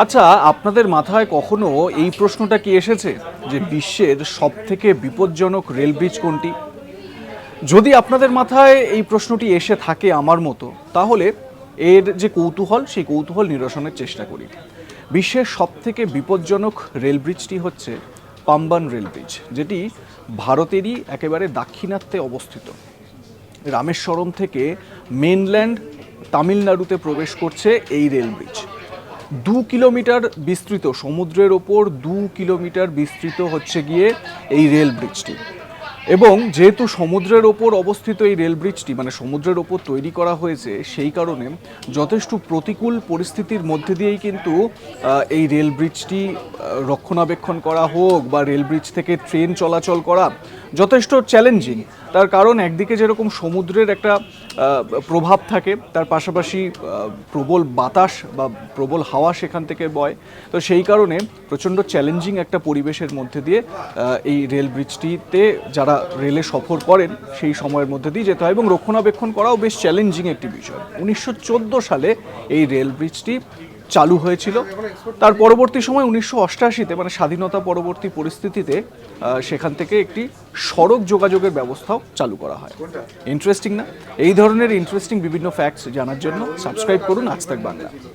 আচ্ছা, আপনাদের মাথায় কখনো এই প্রশ্নটা কি এসেছে যে বিশ্বের সবথেকে বিপজ্জনক রেল ব্রিজ কোনটি? যদি আপনাদের মাথায় এই প্রশ্নটি এসে থাকে আমার মতো, তাহলে এর যে কৌতূহল, সেই কৌতূহল নিরসনের চেষ্টা করি। বিশ্বের সবথেকে বিপজ্জনক রেল ব্রিজটি হচ্ছে পাম্বান রেল ব্রিজ, যেটি ভারতেরই একেবারে দাক্ষিণাত্যে অবস্থিত। রামেশ্বরম থেকে মেনল্যান্ড তামিলনাড়ুতে প্রবেশ করছে এই রেল ব্রিজ। 2 কিলোমিটার বিস্তৃত, সমুদ্রের ওপর 2 কিলোমিটার বিস্তৃত হচ্ছে গিয়ে এই রেল ব্রিজটি। এবং যেহেতু সমুদ্রের ওপর অবস্থিত এই রেল ব্রিজটি, মানে সমুদ্রের ওপর তৈরি করা হয়েছে, সেই কারণে যথেষ্ট প্রতিকূল পরিস্থিতির মধ্যে দিয়েই কিন্তু এই রেল ব্রিজটি রক্ষণাবেক্ষণ করা হোক বা রেল ব্রিজ থেকে ট্রেন চলাচল করা যথেষ্ট চ্যালেঞ্জিং। তার কারণ একদিকে যেরকম সমুদ্রের একটা প্রভাব থাকে, তার পাশাপাশি প্রবল বাতাস বা প্রবল হাওয়া সেখান থেকে বয়। তো সেই কারণে প্রচণ্ড চ্যালেঞ্জিং একটা পরিবেশের মধ্যে দিয়ে এই রেল ব্রিজটিতে যারা রেলে সফর করেন সেই সময়ের মধ্যে দিয়ে যেতে হয়, এবং রক্ষণাবেক্ষণ করাও বেশ চ্যালেঞ্জিং একটি বিষয়। 1914 সালে এই রেল ব্রিজটি চালু হয়েছিল। তার পরবর্তী সময় 1988-তে, মানে স্বাধীনতা পরবর্তী পরিস্থিতিতে, সেখান থেকে একটি সড়ক যোগাযোগের ব্যবস্থাও চালু করা হয়। ইন্টারেস্টিং না? এই ধরনের ইন্টারেস্টিং বিভিন্ন ফ্যাক্টস জানার জন্য সাবস্ক্রাইব করুন আজ তাক বাংলা।